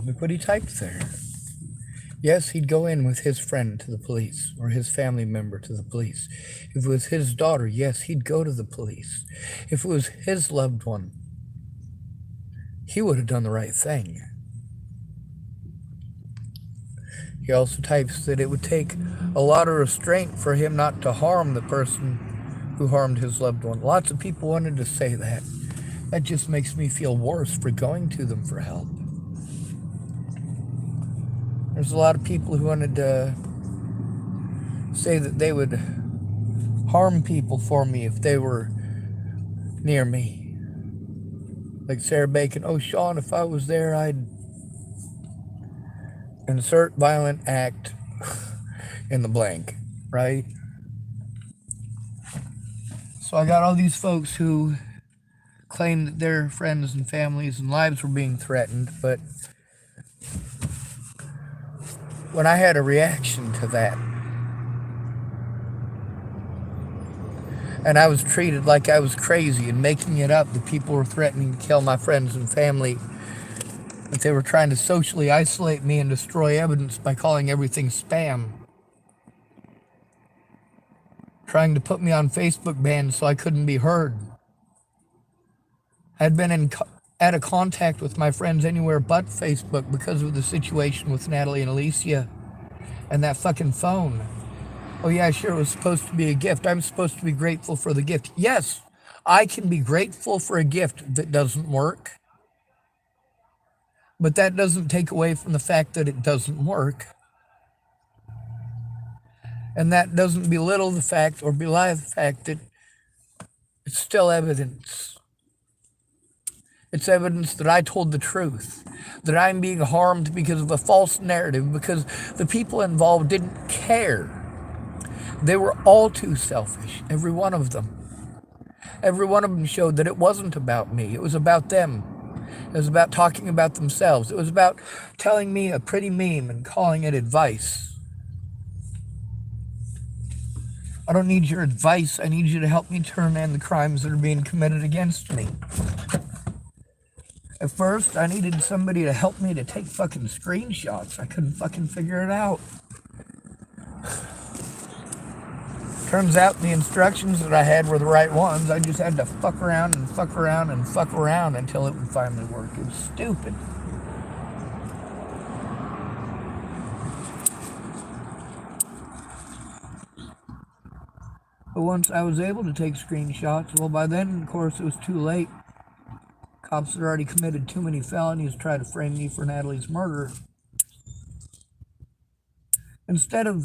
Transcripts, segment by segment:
Look what he typed there. Yes, he'd go in with his friend to the police, or his family member to the police. If it was his daughter, yes, he'd go to the police. If it was his loved one, he would have done the right thing. He also types that it would take a lot of restraint for him not to harm the person who harmed his loved one. Lots of people wanted to say that. That just makes me feel worse for going to them for help. There's a lot of people who wanted to say that they would harm people for me if they were near me. Like Sarah Bacon, oh, Sean, if I was there, I'd insert violent act in the blank, right? So I got all these folks who claim that their friends and families and lives were being threatened, but when I had a reaction to that, and I was treated like I was crazy and making it up that people were threatening to kill my friends and family, that they were trying to socially isolate me and destroy evidence by calling everything spam, trying to put me on Facebook bans so I couldn't be heard. I'd been out of contact with my friends anywhere but Facebook because of the situation with Natalie and Alicia and that fucking phone. Oh yeah, sure, it was supposed to be a gift. I'm supposed to be grateful for the gift. Yes, I can be grateful for a gift that doesn't work, but that doesn't take away from the fact that it doesn't work. And that doesn't belittle the fact or belie the fact that it's still evidence. It's evidence that I told the truth, that I'm being harmed because of a false narrative, because the people involved didn't care. They were all too selfish, every one of them. Every one of them showed that it wasn't about me, it was about them. It was about talking about themselves. It was about telling me a pretty meme and calling it advice. I don't need your advice, I need you to help me turn in the crimes that are being committed against me. At first, I needed somebody to help me to take fucking screenshots. I couldn't fucking figure it out. Turns out the instructions that I had were the right ones. I just had to fuck around and fuck around and fuck around until it would finally work. It was stupid. But once I was able to take screenshots, well, by then, of course, it was too late. Cops had already committed too many felonies to try to frame me for Natalie's murder. Instead of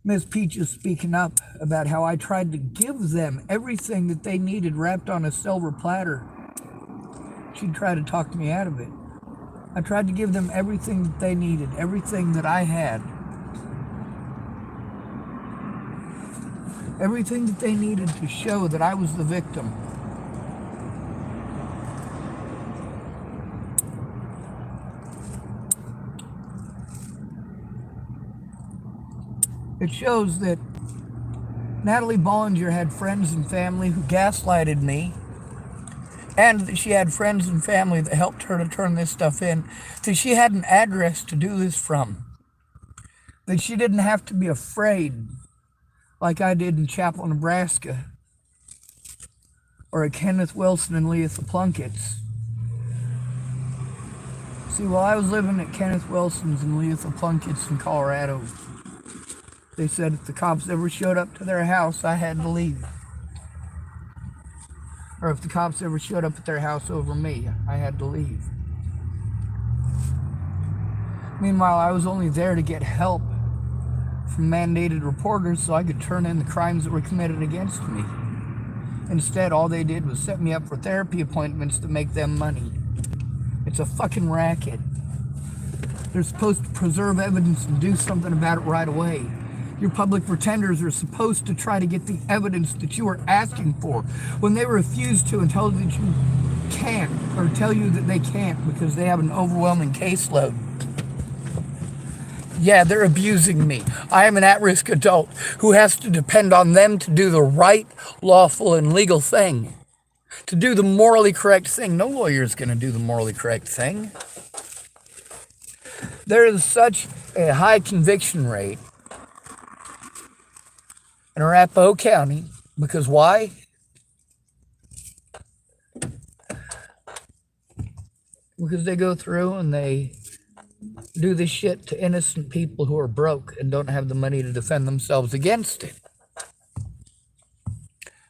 Miss Peaches speaking up about how I tried to give them everything that they needed wrapped on a silver platter, she'd try to talk me out of it. I tried to give them everything that they needed, everything that I had. Everything that they needed to show that I was the victim. It shows that Natalie Bollinger had friends and family who gaslighted me, and that she had friends and family that helped her to turn this stuff in, that she had an address to do this from, that she didn't have to be afraid like I did in Chapel, Nebraska, or at Kenneth Wilson and Leatha Plunkett's. See, while I was living at Kenneth Wilson's and Leatha Plunkett's in Colorado, they said if the cops ever showed up to their house, I had to leave. Or if the cops ever showed up at their house over me, I had to leave. Meanwhile, I was only there to get help from mandated reporters so I could turn in the crimes that were committed against me. Instead, all they did was set me up for therapy appointments to make them money. It's a fucking racket. They're supposed to preserve evidence and do something about it right away. Your public pretenders are supposed to try to get the evidence that you are asking for. When they refuse to and tell you that you can't, or tell you that they can't because they have an overwhelming caseload. Yeah, they're abusing me. I am an at-risk adult who has to depend on them to do the right, lawful, and legal thing. To do the morally correct thing. No lawyer's going to do the morally correct thing. There is such a high conviction rate in Arapahoe County because why? Because they go through and they do this shit to innocent people who are broke and don't have the money to defend themselves against it.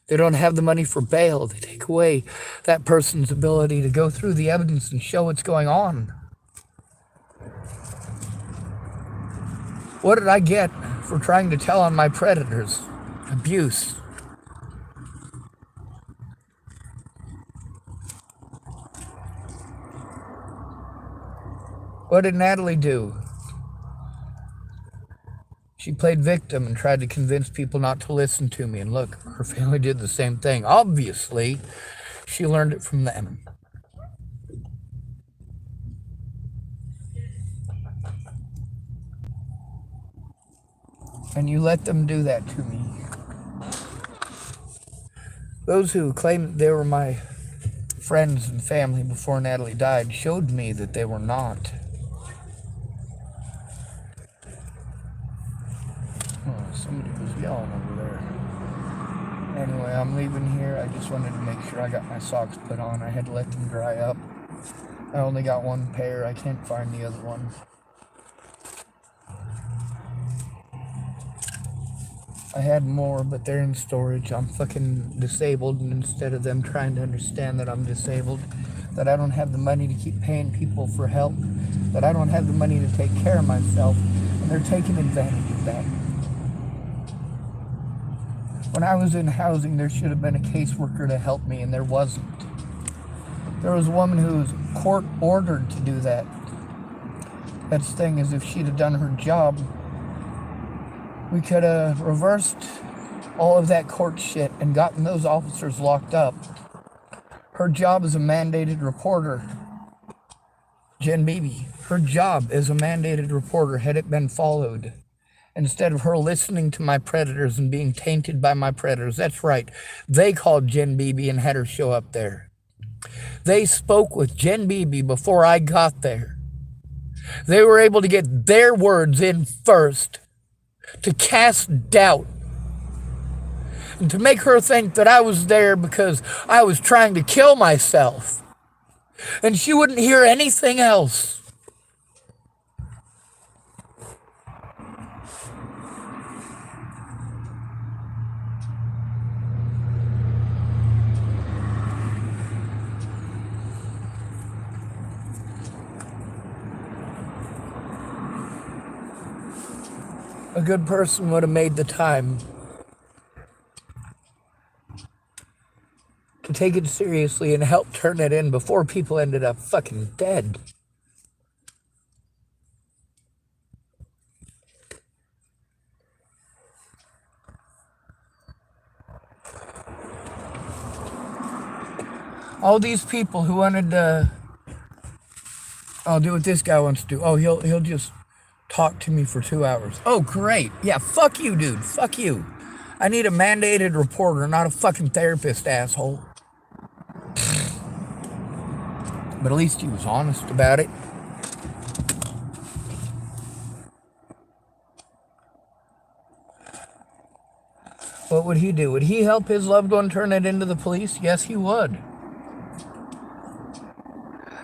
They don't have the money for bail. They take away that person's ability to go through the evidence and show what's going on. What did I get for trying to tell on my predators? Abuse. What did Natalie do? She played victim and tried to convince people not to listen to me. And look, her family did the same thing. Obviously, she learned it from them. And you let them do that to me. Those who claimed they were my friends and family before Natalie died showed me that they were not. Oh, somebody was yelling over there. Anyway, I'm leaving here. I just wanted to make sure I got my socks put on. I had to let them dry up. I only got one pair. I can't find the other one. I had more, but they're in storage. I'm fucking disabled, and instead of them trying to understand that I'm disabled, that I don't have the money to keep paying people for help, that I don't have the money to take care of myself, and they're taking advantage of that. When I was in housing, there should have been a caseworker to help me, and there wasn't. There was a woman who was court ordered to do that. That's the thing, is if she'd have done her job, we could have reversed all of that court shit and gotten those officers locked up. Her job as a mandated reporter, Jen Beebe, her job as a mandated reporter, had it been followed, instead of her listening to my predators and being tainted by my predators. That's right. They called Jen Beebe and had her show up there. They spoke with Jen Beebe before I got there. They were able to get their words in first, to cast doubt and to make her think that I was there because I was trying to kill myself, and she wouldn't hear anything else. A good person would have made the time to take it seriously and help turn it in before people ended up fucking dead. All these people who wanted to, I'll do what this guy wants to do. Oh, he'll just talk to me for 2 hours. Oh, great. Yeah, fuck you, dude. Fuck you. I need a mandated reporter, not a fucking therapist, asshole. But at least he was honest about it. What would he do? Would he help his loved one turn it into the police? Yes, he would.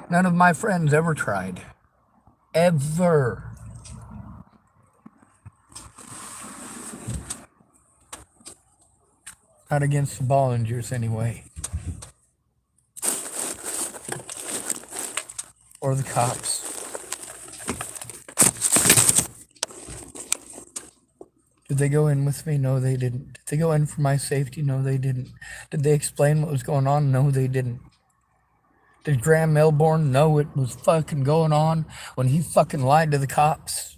None of my friends ever tried. Ever. Not against the Bollingers, anyway. Or the cops. Did they go in with me? No, they didn't. Did they go in for my safety? No, they didn't. Did they explain what was going on? No, they didn't. Did Graham Melbourne know what was fucking going on when he fucking lied to the cops?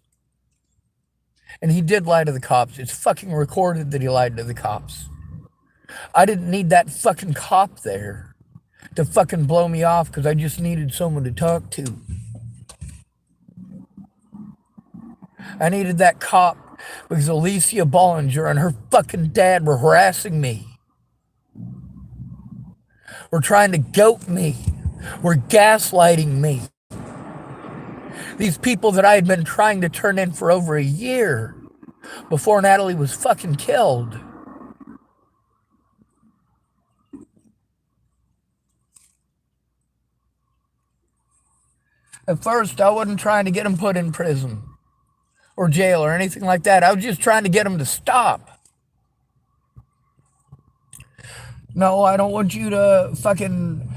And he did lie to the cops. It's fucking recorded that he lied to the cops. I didn't need that fucking cop there to fucking blow me off because I just needed someone to talk to. I needed that cop because Alicia Bollinger and her fucking dad were harassing me. Were trying to goat me. Were gaslighting me. These people that I had been trying to turn in for over a year before Natalie was fucking killed. At first, I wasn't trying to get them put in prison or jail or anything like that. I was just trying to get them to stop. No, I don't want you to fucking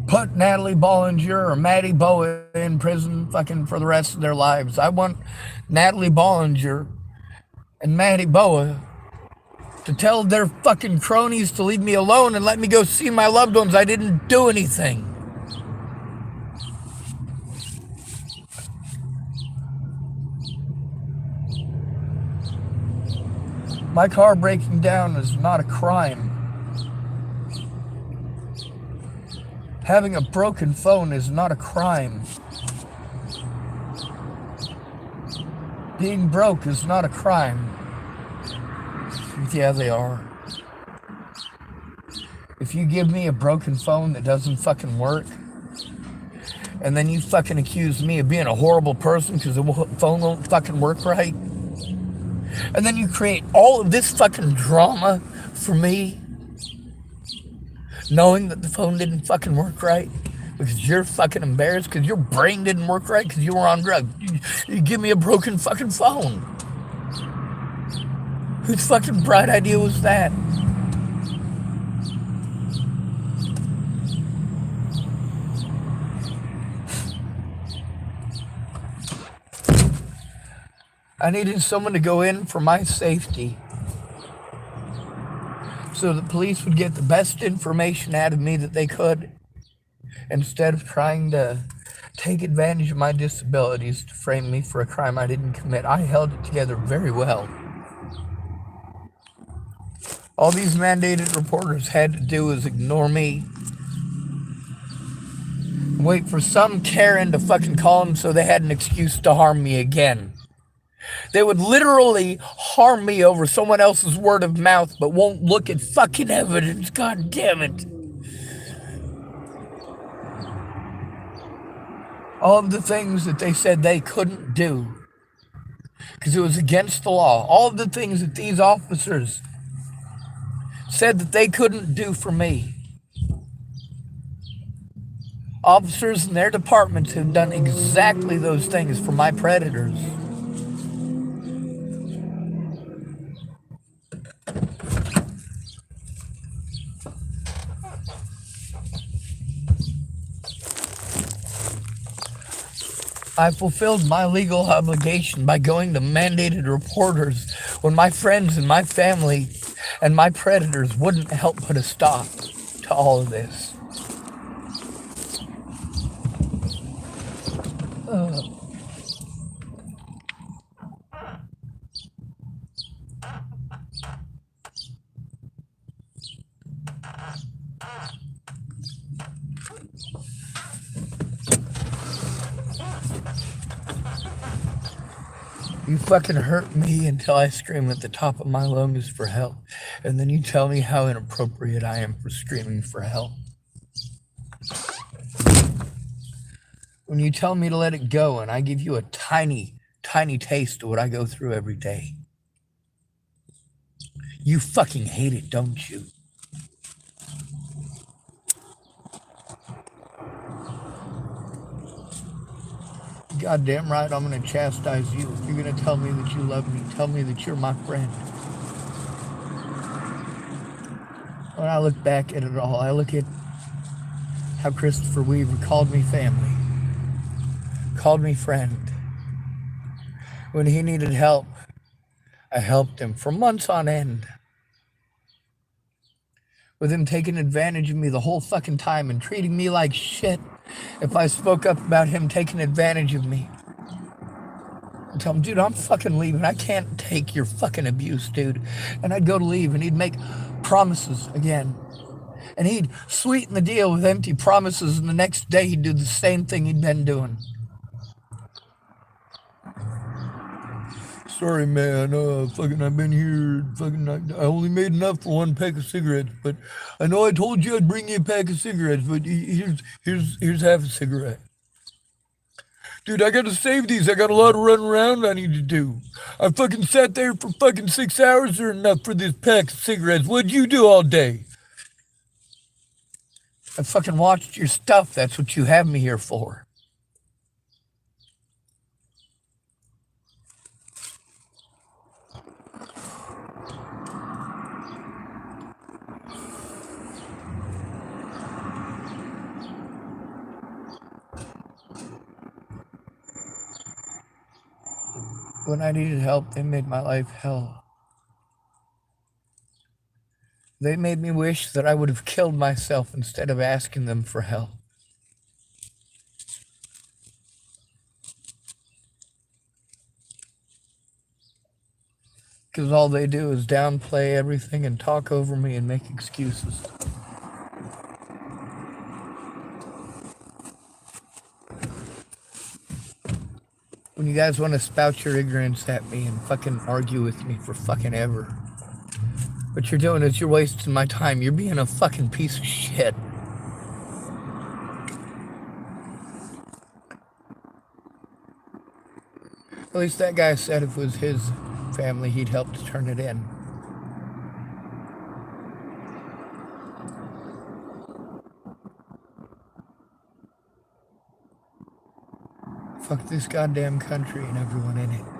put Natalie Bollinger or Maddie Boa in prison fucking for the rest of their lives. I want Natalie Bollinger and Maddie Boa to tell their fucking cronies to leave me alone and let me go see my loved ones. I didn't do anything. My car breaking down is not a crime. Having a broken phone is not a crime. Being broke is not a crime. Yeah, they are. If you give me a broken phone that doesn't fucking work, and then you fucking accuse me of being a horrible person because the phone won't fucking work right, and then you create all of this fucking drama for me, knowing that the phone didn't fucking work right because you're fucking embarrassed because your brain didn't work right because you were on drugs. You give me a broken fucking phone. Whose fucking bright idea was that? I needed someone to go in for my safety, so the police would get the best information out of me that they could, instead of trying to take advantage of my disabilities to frame me for a crime I didn't commit. I held it together very well. All these mandated reporters had to do was ignore me, wait for some Karen to fucking call them so they had an excuse to harm me again. They would literally harm me over someone else's word of mouth, but won't look at fucking evidence. God damn it. All of the things that they said they couldn't do because it was against the law. All of the things that these officers said that they couldn't do for me. Officers in their departments have done exactly those things for my predators. I fulfilled my legal obligation by going to mandated reporters when my friends and my family and my predators wouldn't help put a stop to all of this. You fucking hurt me until I scream at the top of my lungs for help. And then you tell me how inappropriate I am for screaming for help. When you tell me to let it go and I give you a tiny, tiny taste of what I go through every day. You fucking hate it, don't you? Goddamn right, I'm going to chastise you. If you're going to tell me that you love me, tell me that you're my friend. When I look back at it all, I look at how Christopher Weaver called me family, called me friend. When he needed help, I helped him for months on end. With him taking advantage of me the whole fucking time and treating me like shit if I spoke up about him taking advantage of me. I'd tell him, dude, I'm fucking leaving. I can't take your fucking abuse, dude. And I'd go to leave and he'd make promises again. And he'd sweeten the deal with empty promises, and the next day he'd do the same thing he'd been doing. Sorry, man, I've been here, I only made enough for one pack of cigarettes, but I know I told you I'd bring you a pack of cigarettes, but here's half a cigarette. Dude, I gotta save these. I got a lot of running around I need to do. I fucking sat there for fucking 6 hours or enough for this pack of cigarettes. What'd you do all day? I fucking watched your stuff. That's what you have me here for. When I needed help, they made my life hell. They made me wish that I would have killed myself instead of asking them for help. Because all they do is downplay everything and talk over me and make excuses. When you guys want to spout your ignorance at me and fucking argue with me for fucking ever, what you're doing is you're wasting my time. You're being a fucking piece of shit. At least that guy said if it was his family, he'd help to turn it in. Fuck this goddamn country and everyone in it.